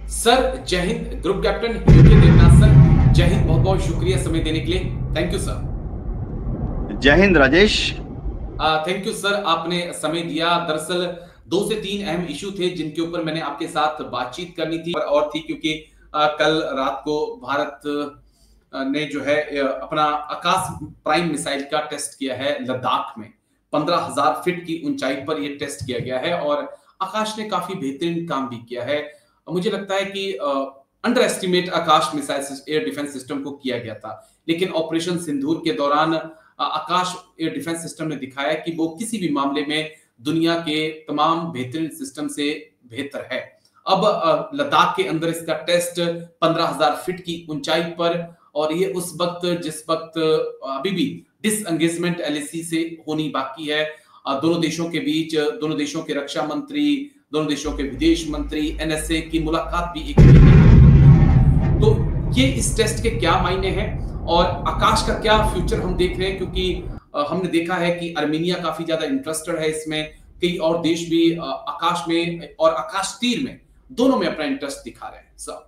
Sir जय हिंद। Group captain U K Devnath sir, जय हिंद। बहुत बहुत शुक्रिया समय देने के लिए। Thank you sir. जय हिंद राजेश। थैंक यू सर, आपने समय दिया। दरअसल 2 से 3 अहम इशू थे जिनके ऊपर मैंने आपके साथ बातचीत करनी थी और थी, क्योंकि कल रात को भारत ने जो है अपना आकाश प्राइम मिसाइल का टेस्ट किया है लद्दाख में। 15,000 फीट की ऊंचाई पर यह टेस्ट किया गया है और आकाश ने काफी बेहतरीन काम भी किया है। मुझे लगता है कि अंडर एस्टिमेट आकाश मिसाइल एयर डिफेंस सिस्टम को किया गया था, लेकिन ऑपरेशन सिंदूर के दौरान आकाश एयर डिफेंस सिस्टम ने दिखाया कि वो किसी भी मामले में दुनिया के तमाम बेहतरीन सिस्टम से बेहतर है। अब लद्दाख के अंदर इसका टेस्ट 15,000 फीट की ऊंचाई पर, और ये उस वक्त जिस वक्त अभी भी डिसएंगेजमेंट एलएसी से होनी बाकी है। दोनों देशों के बीच, दोनों देशों के रक्षा मंत्री, दोनों देशों के विदेश मंत्री, एनएसए की मुलाकात भी एक महीने। तो ये इस टेस्ट के क्या मायने हैं और आकाश का क्या फ्यूचर हम देख रहे हैं, क्योंकि हमने देखा है कि अर्मेनिया काफी ज्यादा इंटरेस्टेड है इसमें। कई और देश भी आकाश में और आकाश तीर में दोनों में अपना इंटरेस्ट दिखा रहे हैं सर।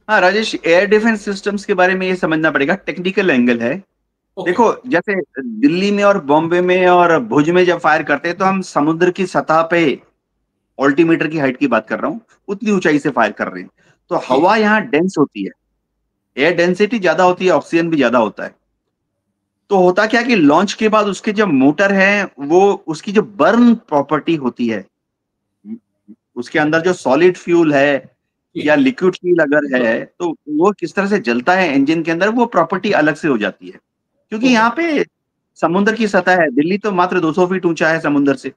हाँ राजेश, एयर डिफेंस सिस्टम्स के बारे में ये समझना पड़ेगा, टेक्निकल एंगल है। देखो, जैसे दिल्ली में और बॉम्बे में और भुज में जब फायर करते हैं तो हम समुद्र की सतह पे अल्टीमीटर की हाइट की बात कर रहा हूँ, उतनी ऊंचाई से फायर कर रहे हैं। तो हवा यहाँ डेंस होती है, एयर डेंसिटी ज्यादा होती है, ऑक्सीजन भी ज्यादा होता है। तो होता क्या कि लॉन्च के बाद उसके जो मोटर है, वो उसकी जो बर्न प्रॉपर्टी होती है, उसके अंदर जो सॉलिड फ्यूल है या लिक्विड फ्यूल अगर है, तो वो किस तरह से जलता है इंजन के अंदर, वो प्रॉपर्टी अलग से हो जाती है। क्योंकि यहाँ पे समुद्र की सतह है, दिल्ली तो मात्र 200 फीट ऊंचा है समुद्र से,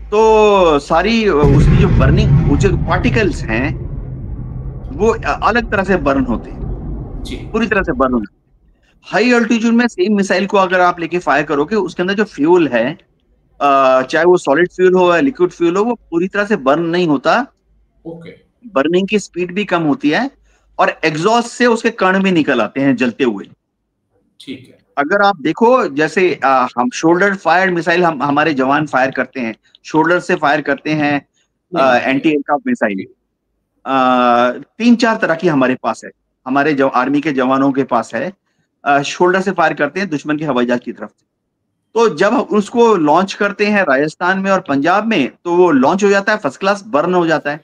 तो सारी उसकी जो बर्निंग जो पार्टिकल्स हैं वो अलग तरह से बर्न होते हैं, पूरी तरह से बर्न होते हैं। हाई अल्टीट्यूड में सेम मिसाइल को अगर आप लेके फायर करोगे, उसके अंदर जो फ्यूल है, चाहे वो सॉलिड फ्यूल हो या लिक्विड फ्यूल हो, वो पूरी तरह से बर्न नहीं होता। बर्निंग की स्पीड भी कम होती है और एग्जॉस्ट से उसके कण भी निकल आते हैं जलते हुए। ठीक है। अगर आप देखो, जैसे हम शोल्डर फायर्ड मिसाइल हमारे जवान फायर करते हैं, शोल्डर से फायर करते हैं एंटी एयरक्राफ्ट मिसाइल। 3-4 तरह की हमारे पास है, हमारे आर्मी के जवानों के पास है। शोल्डर से फायर करते हैं दुश्मन के हवाई जहाज की तरफ से। तो जब उसको लॉन्च करते हैं राजस्थान में और पंजाब में, तो वो लॉन्च हो जाता है, फर्स्ट क्लास बर्न हो जाता है।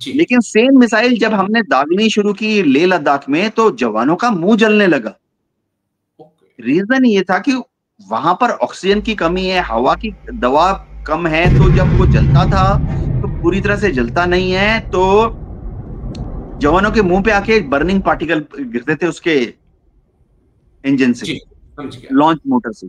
लेकिन सेम मिसाइल जब हमने दागनी शुरू की लेह लद्दाख में, तो जवानों का मुंह जलने लगा। रीजन ये था कि वहां पर ऑक्सीजन की कमी है, हवा की दबाव कम है, तो जब वो जलता था तो पूरी तरह से जलता नहीं है, तो जवानों के मुंह पे आके बर्निंग पार्टिकल गिरते थे उसके इंजन से, लॉन्च मोटर से।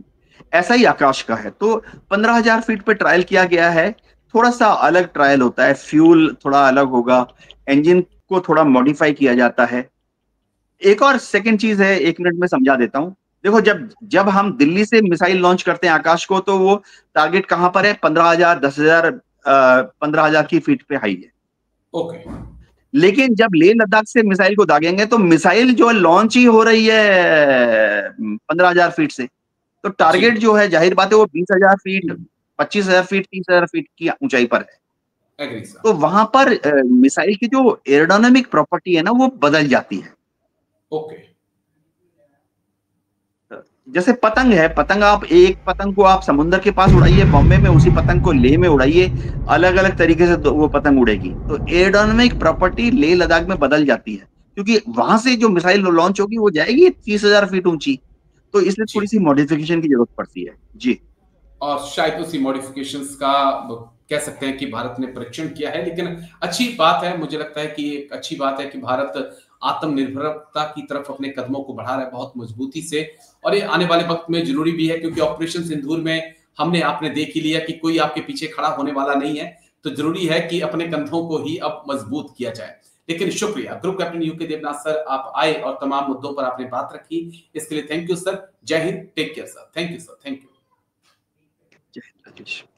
ऐसा ही आकाश का है। तो 15,000 फीट पे ट्रायल किया गया है। थोड़ा सा अलग ट्रायल होता है, फ्यूल थोड़ा अलग होगा, इंजन को थोड़ा मॉडिफाई किया जाता है। एक और सेकंड चीज है, 1 मिनट में समझा देता हूं। देखो, जब जब हम दिल्ली से मिसाइल लॉन्च करते हैं आकाश को, तो वो टारगेट कहां पर है? 15,000, 10,000, 15,000 की फीट पे हाई है। लेकिन जब लेह लद्दाख से मिसाइल को दागेंगे, तो मिसाइल जो है लॉन्च ही हो रही है 15,000 फीट से, तो टारगेट जो है जाहिर बात है वो 20,000 फीट, 25,000 फीट, 30,000 फीट की ऊंचाई पर है। तो वहां पर मिसाइल की जो एरोडायनामिक प्रॉपर्टी है ना, वो बदल जाती है। जैसे पतंग है, पतंग आप एक पतंग को आप समुद्र के पास उड़ाइए बॉम्बे में, उसी पतंग को लेह में उड़ाइए, अलग अलग तरीके से वो पतंग उड़ेगी। तो एरोडायनामिक प्रॉपर्टी लेह लद्दाख में बदल जाती है, क्योंकि वहां से जो मिसाइल लॉन्च होगी वो जाएगी 30,000 फीट ऊंची, तो इसलिए थोड़ी सी मॉडिफिकेशन की जरूरत पड़ती है जी। और शायद उसी मॉडिफिकेशंस का कह सकते हैं कि भारत ने परीक्षण किया है। लेकिन अच्छी बात है, मुझे लगता है कि एक अच्छी बात है कि भारत आत्मनिर्भरता की तरफ अपने कदमों को बढ़ा रहा है बहुत मजबूती से, और ये आने वाले वक्त में जरूरी भी है, क्योंकि ऑपरेशन सिंदूर में आपने देख ही लिया कि कोई आपके पीछे खड़ा होने वाला नहीं है। तो जरूरी है कि अपने कंधों को ही अब मजबूत किया जाए। लेकिन शुक्रिया group captain U K Devnath sir, आप आए और तमाम मुद्दों पर आपने बात रखी, इसके लिए थैंक यू सर। जय हिंद, take care sir. Thank you sir, thank you. जय हिंद।